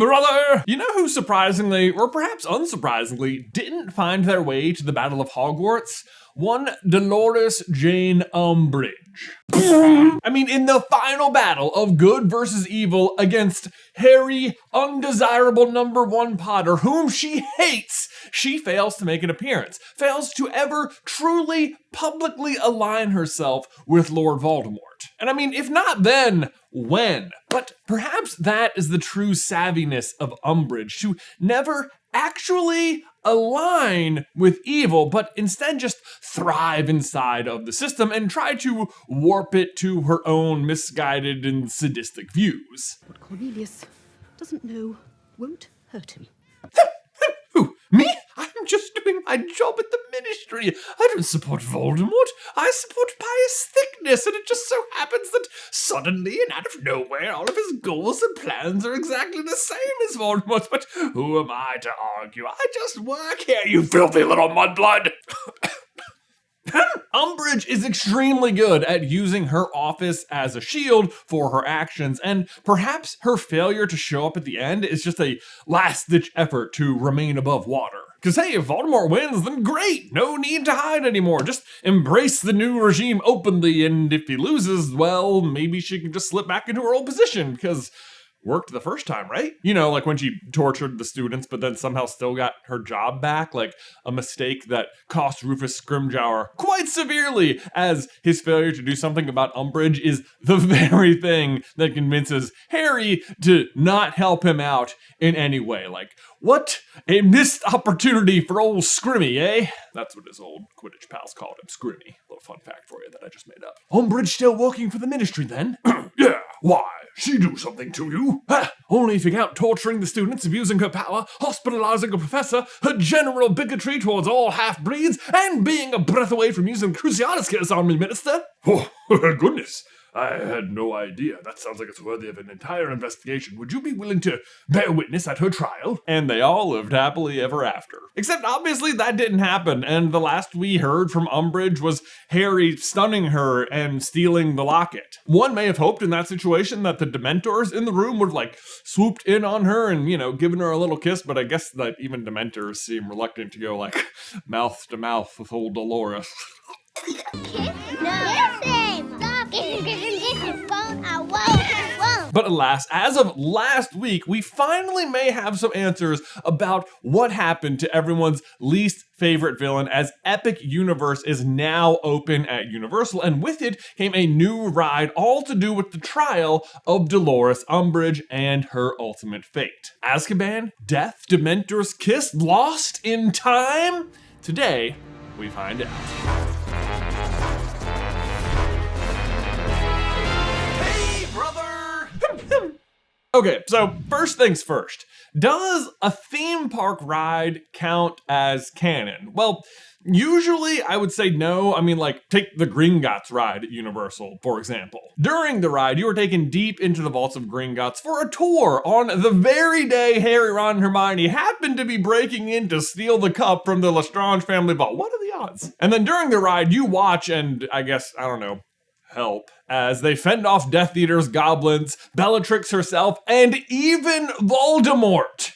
brother! You know who surprisingly, or perhaps unsurprisingly, didn't find their way to the Battle of Hogwarts? One Dolores Jane Umbridge. I mean, in the final battle of good versus evil against Harry, undesirable number 1 Potter, whom she hates, she fails to make an appearance, fails to ever truly publicly align herself with Lord Voldemort. And I mean, if not then, when? But perhaps that is the true savviness of Umbridge, to never actually align with evil, but instead just thrive inside of the system and try to warp it to her own misguided and sadistic views. What Cornelius doesn't know won't hurt him. Who? Me? I'm just doing my job at the ministry. I don't support Voldemort. I support pious thickness, and it just so happens that suddenly and out of nowhere, all of his goals and plans are exactly the same as Voldemort's. But who am I to argue? I just work here, you filthy little mudblood. Umbridge is extremely good at using her office as a shield for her actions, and perhaps her failure to show up at the end is just a last-ditch effort to remain above water. Because hey, if Voldemort wins, then great! No need to hide anymore. Just embrace the new regime openly, and if he loses, well, maybe she can just slip back into her old position, because worked the first time, right? You know, like when she tortured the students, but then somehow still got her job back, like a mistake that cost Rufus Scrimgeour quite severely, as his failure to do something about Umbridge is the very thing that convinces Harry to not help him out in any way. Like, what a missed opportunity for old Scrimmy, eh? That's what his old Quidditch pals called him, Scrimmy. Little fun fact for you that I just made up. Umbridge still working for the ministry then? Yeah, why? She do something to you? Only if you count torturing the students, abusing her power, hospitalizing a professor, her general bigotry towards all half-breeds, and being a breath away from using Cruciatus on me, minister. Oh, goodness. I had no idea. That sounds like it's worthy of an entire investigation. Would you be willing to bear witness at her trial? And they all lived happily ever after. Except obviously that didn't happen, and the last we heard from Umbridge was Harry stunning her and stealing the locket. One may have hoped in that situation that the Dementors in the room would have, like, swooped in on her and, you know, given her a little kiss, but I guess that even Dementors seem reluctant to go, like, mouth to mouth with old Dolores. But alas, as of last week, we finally may have some answers about what happened to everyone's least favorite villain, as Epic Universe is now open at Universal, and with it came a new ride all to do with the trial of Dolores Umbridge and her ultimate fate. Azkaban, death, Dementor's kiss, lost in time? Today, we find out. Okay, so first things first. Does a theme park ride count as canon? Well, usually I would say no. I mean, like, take the Gringotts ride at Universal, for example. During the ride, you were taken deep into the vaults of Gringotts for a tour on the very day Harry, Ron, and Hermione happened to be breaking in to steal the cup from the Lestrange family vault. What are the odds? And then during the ride, you watch and, I guess, I don't know, help as they fend off Death Eaters, goblins, Bellatrix herself, and even Voldemort.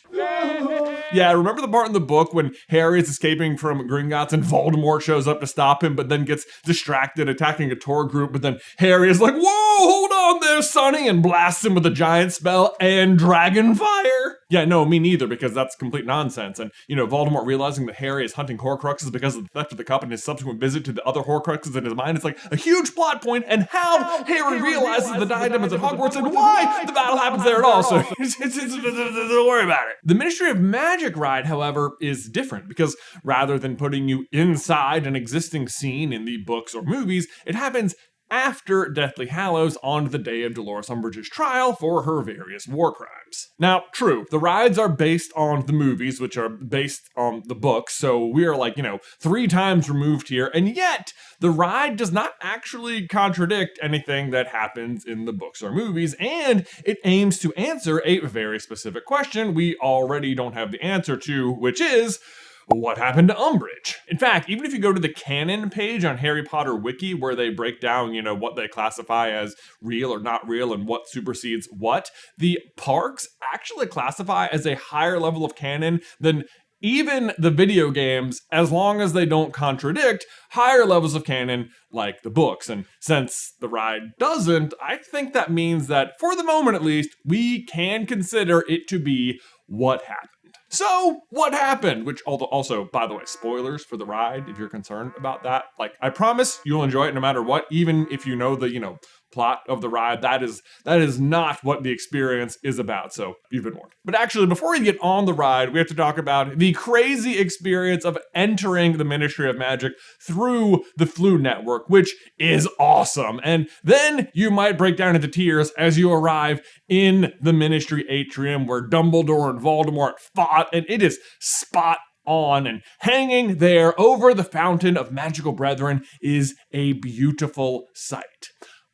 Yeah, remember the part in the book when Harry is escaping from Gringotts and Voldemort shows up to stop him, but then gets distracted attacking a tour group, but then Harry is like, whoa, hold on there, Sonny, and blasts him with a giant spell and dragon fire? Yeah, no, me neither, because that's complete nonsense. And, you know, Voldemort realizing that Harry is hunting Horcruxes because of the theft of the cup and his subsequent visit to the other Horcruxes in his mind, it's like a huge plot point, and how Harry realizes the diadem is at Hogwarts and why the battle happens there at all, so don't worry about it. The Ministry of Magic ride, however, is different, because rather than putting you inside an existing scene in the books or movies, it happens after Deathly Hallows on the day of Dolores Umbridge's trial for her various war crimes. Now, true, the rides are based on the movies, which are based on the books, so we are like, 3 times removed here, and yet the ride does not actually contradict anything that happens in the books or movies, and it aims to answer a very specific question we already don't have the answer to, which is, what happened to Umbridge? In fact, even if you go to the Canon page on Harry Potter Wiki, where they break down, what they classify as real or not real and what supersedes what, the parks actually classify as a higher level of canon than even the video games, as long as they don't contradict higher levels of canon like the books. And since the ride doesn't, I think that means that, for the moment at least, we can consider it to be what happened. So, what happened? Which, also, by the way, spoilers for the ride, if you're concerned about that. Like, I promise you'll enjoy it no matter what, even if you know the, plot of the ride. That is not what the experience is about, so you've been warned. But actually, before we get on the ride, we have to talk about the crazy experience of entering the Ministry of Magic through the Floo Network, which is awesome. And then you might break down into tears as you arrive in the Ministry Atrium where Dumbledore and Voldemort fought, and it is spot on, and hanging there over the Fountain of Magical Brethren is a beautiful sight.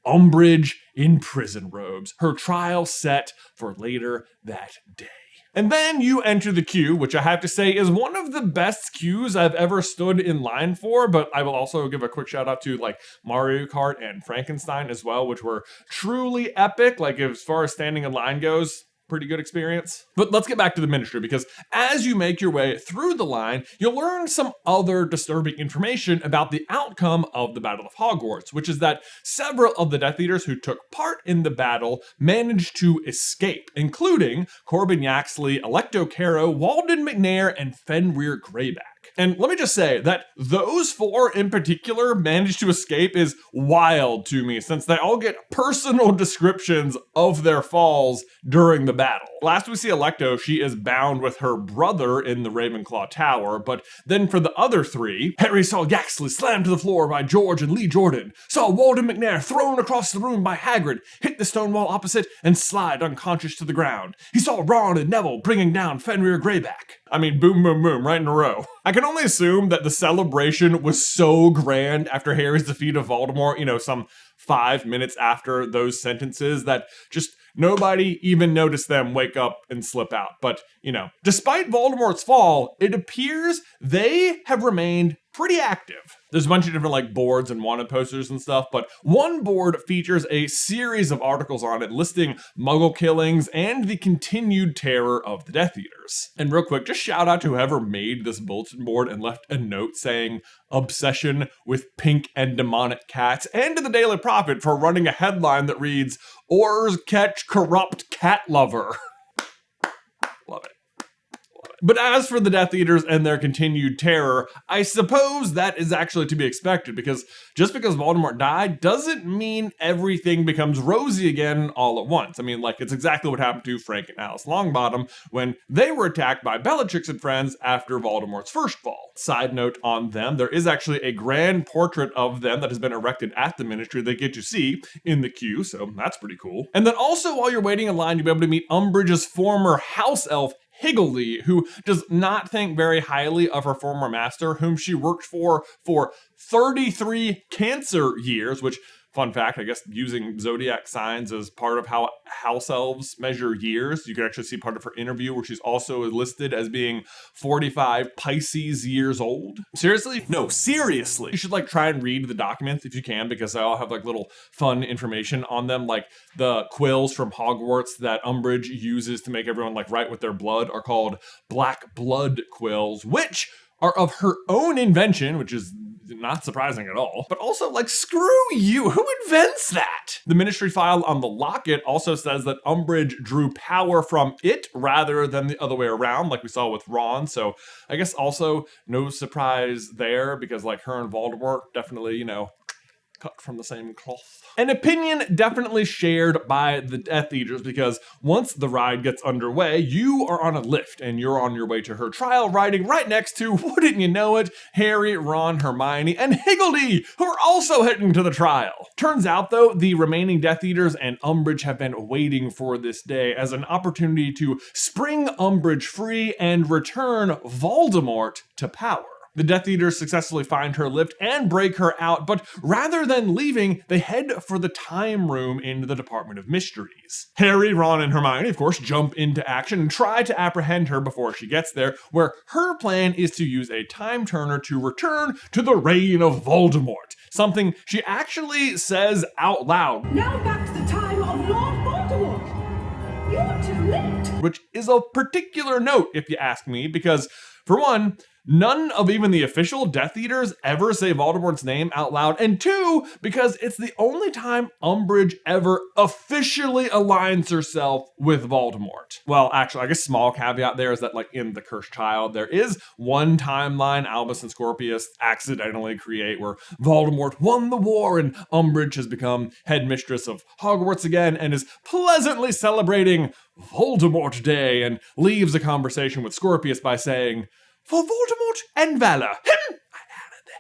Umbridge in prison robes, her trial set for later that day. And then you enter the queue, which I have to say is one of the best queues I've ever stood in line for, but I will also give a quick shout out to Mario Kart and Frankenstein as well, which were truly epic. As far as standing in line goes, pretty good experience. But let's get back to the Ministry, because as you make your way through the line, you'll learn some other disturbing information about the outcome of the Battle of Hogwarts, which is that several of the Death Eaters who took part in the battle managed to escape, including Corbin Yaxley, Alecto Caro, Walden McNair, and Fenrir Greyback. And let me just say that those four in particular managed to escape is wild to me, since they all get personal descriptions of their falls during the battle. Last we see Alecto, she is bound with her brother in the Ravenclaw Tower, but then for the other three, Harry saw Yaxley slammed to the floor by George and Lee Jordan, saw Walden McNair thrown across the room by Hagrid, hit the stone wall opposite, and slide unconscious to the ground. He saw Ron and Neville bringing down Fenrir Greyback. I mean, boom, boom, boom, right in a row. I can only assume that the celebration was so grand after Harry's defeat of Voldemort, some 5 minutes after those sentences, that just nobody even noticed them wake up and slip out. But, despite Voldemort's fall, it appears they have remained pretty active. There's a bunch of different boards and wanted posters and stuff, but one board features a series of articles on it listing Muggle killings and the continued terror of the Death Eaters. And real quick, just shout out to whoever made this bulletin board and left a note saying obsession with pink and demonic cats, and to the Daily Prophet for running a headline that reads, "Ors catch corrupt cat lover." Love it. But as for the Death Eaters and their continued terror, I suppose that is actually to be expected, because just because Voldemort died doesn't mean everything becomes rosy again all at once. I mean, it's exactly what happened to Frank and Alice Longbottom when they were attacked by Bellatrix and friends after Voldemort's first fall. Side note on them, there is actually a grand portrait of them that has been erected at the Ministry they get to see in the queue, so that's pretty cool. And then also, while you're waiting in line, you'll be able to meet Umbridge's former house elf, Higgledy, who does not think very highly of her former master, whom she worked for 33 Cancer years, which, fun fact, I guess using zodiac signs as part of how house elves measure years. You can actually see part of her interview where she's also listed as being 45 Pisces years old. Seriously? No, seriously. You should try and read the documents if you can, because they all have little fun information on them. The quills from Hogwarts that Umbridge uses to make everyone write with their blood are called black blood quills, which are of her own invention, which is not surprising at all. But also, screw you, who invents that? The Ministry file on the locket also says that Umbridge drew power from it rather than the other way around, like we saw with Ron. So I guess also no surprise there, because her and Voldemort definitely, cut from the same cloth. An opinion definitely shared by the Death Eaters, because once the ride gets underway, you are on a lift and you're on your way to her trial, riding right next to, wouldn't you know it, Harry, Ron, Hermione, and Higgledy, who are also heading to the trial. Turns out, though, the remaining Death Eaters and Umbridge have been waiting for this day as an opportunity to spring Umbridge free and return Voldemort to power. The Death Eaters successfully find her lift and break her out, but rather than leaving, they head for the time room in the Department of Mysteries. Harry, Ron, and Hermione, of course, jump into action and try to apprehend her before she gets there, where her plan is to use a time turner to return to the reign of Voldemort, something she actually says out loud. Now back to the time of Lord Voldemort. You're too late. Which is a particular note, if you ask me, because, for one, none of even the official Death Eaters ever say Voldemort's name out loud, and two, because it's the only time Umbridge ever officially aligns herself with Voldemort. Well, actually, I guess small caveat there is that, like, in The Cursed Child, there is one timeline Albus and Scorpius accidentally create where Voldemort won the war and Umbridge has become headmistress of Hogwarts again and is pleasantly celebrating Voldemort Day and leaves a conversation with Scorpius by saying, "For Voldemort and valor, him!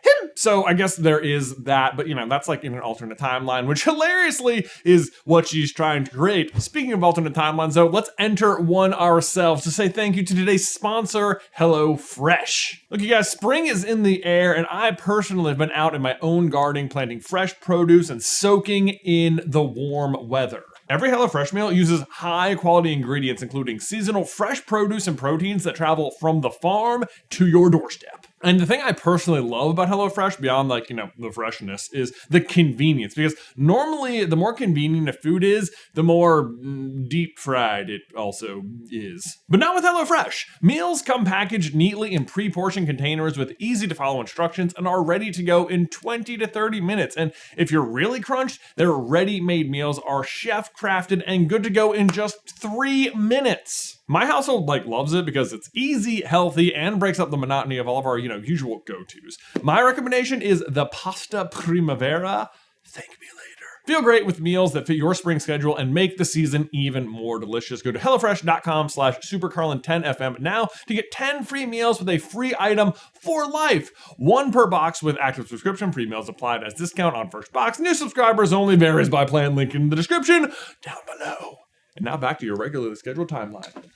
Him!" So I guess there is that, but that's like in an alternate timeline, which hilariously is what she's trying to create. Speaking of alternate timelines, though, let's enter one ourselves to say thank you to today's sponsor, HelloFresh. Look, you guys, spring is in the air, and I personally have been out in my own garden planting fresh produce and soaking in the warm weather. Every HelloFresh meal uses high-quality ingredients, including seasonal fresh produce and proteins that travel from the farm to your doorstep. And the thing I personally love about HelloFresh, beyond the freshness, is the convenience. Because normally, the more convenient a food is, the more deep fried it also is. But not with HelloFresh. Meals come packaged neatly in pre-portioned containers with easy-to-follow instructions and are ready to go in 20 to 30 minutes. And if you're really crunched, their ready-made meals are chef-crafted and good to go in just 3 minutes. My household loves it because it's easy, healthy, and breaks up the monotony of all of our, usual go-tos. My recommendation is the Pasta Primavera. Thank me later. Feel great with meals that fit your spring schedule and make the season even more delicious. Go to HelloFresh.com/SuperCarlin10FM now to get 10 free meals with a free item for life. 1 per box with active subscription. Free meals applied as discount on first box. New subscribers only, varies by plan. Link in the description down below. And now back to your regularly scheduled timeline.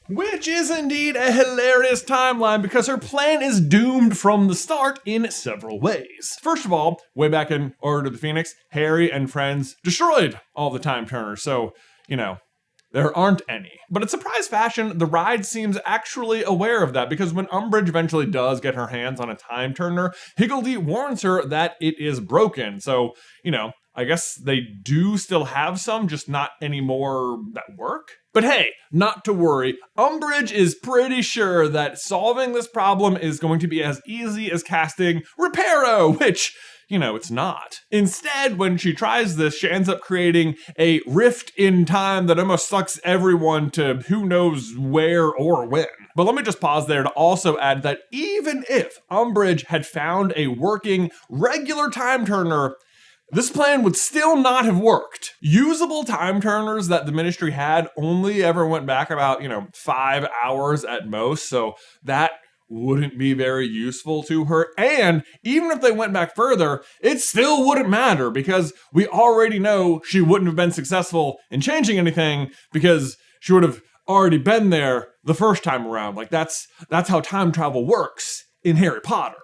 Which is indeed a hilarious timeline because her plan is doomed from the start in several ways. First of all, way back in Order of the Phoenix, Harry and friends destroyed all the time turners, so, there aren't any. But in surprise fashion, the ride seems actually aware of that because when Umbridge eventually does get her hands on a time turner, Higgledy warns her that it is broken, so, I guess they do still have some, just not anymore that work. But hey, not to worry, Umbridge is pretty sure that solving this problem is going to be as easy as casting Reparo, which, it's not. Instead, when she tries this, she ends up creating a rift in time that almost sucks everyone to who knows where or when. But let me just pause there to also add that even if Umbridge had found a working, regular time turner, this plan would still not have worked. Usable time turners that the Ministry had only ever went back about, 5 hours at most, so that wouldn't be very useful to her. And even if they went back further, it still wouldn't matter because we already know she wouldn't have been successful in changing anything because she would have already been there the first time around. That's how time travel works in Harry Potter.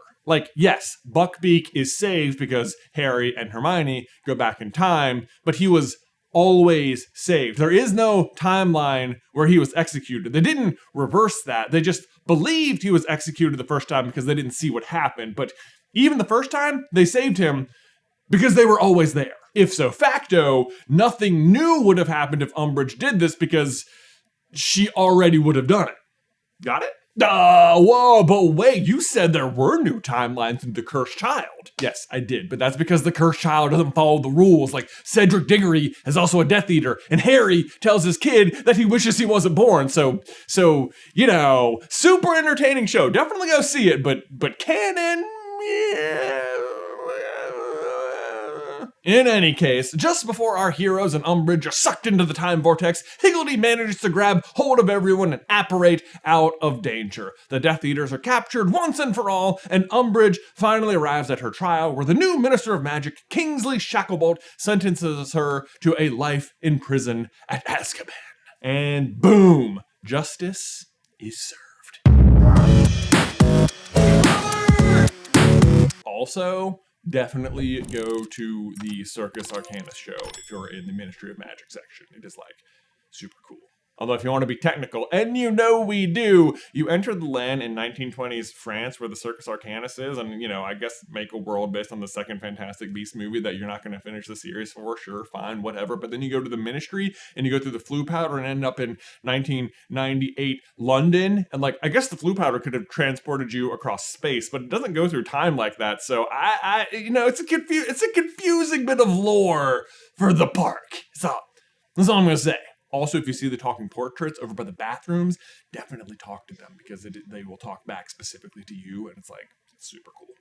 Yes, Buckbeak is saved because Harry and Hermione go back in time, but he was always saved. There is no timeline where he was executed. They didn't reverse that. They just believed he was executed the first time because they didn't see what happened. But even the first time, they saved him because they were always there. If so facto, nothing new would have happened if Umbridge did this because she already would have done it. Got it? Whoa, but wait, you said there were new timelines in The Cursed Child. Yes, I did, but that's because The Cursed Child doesn't follow the rules. Cedric Diggory is also a Death Eater, and Harry tells his kid that he wishes he wasn't born, so, super entertaining show. Definitely go see it, but canon, yeah. In any case, just before our heroes and Umbridge are sucked into the time vortex, Higgledy manages to grab hold of everyone and apparate out of danger. The Death Eaters are captured once and for all, and Umbridge finally arrives at her trial where the new Minister of Magic, Kingsley Shacklebolt, sentences her to a life in prison at Azkaban. And boom, justice is served. also, definitely go to the Circus Arcanus show if you're in the Ministry of Magic section. It is like super cool. Although if you want to be technical, and you know we do, you enter the land in 1920s France where the Circus Arcanus is, and, you know, I guess make a world based on the second Fantastic Beasts movie that you're not going to finish the series for, sure, fine, whatever. But then you go to the Ministry, and you go through the Floo Powder and end up in 1998 London, and, like, I guess the Floo Powder could have transported you across space, but it doesn't go through time like that, so I you know, it's a confusing bit of lore for the park. So, that's all I'm going to say. Also, if you see the talking portraits over by the bathrooms, definitely talk to them because they will talk back specifically to you, and it's like, it's super cool.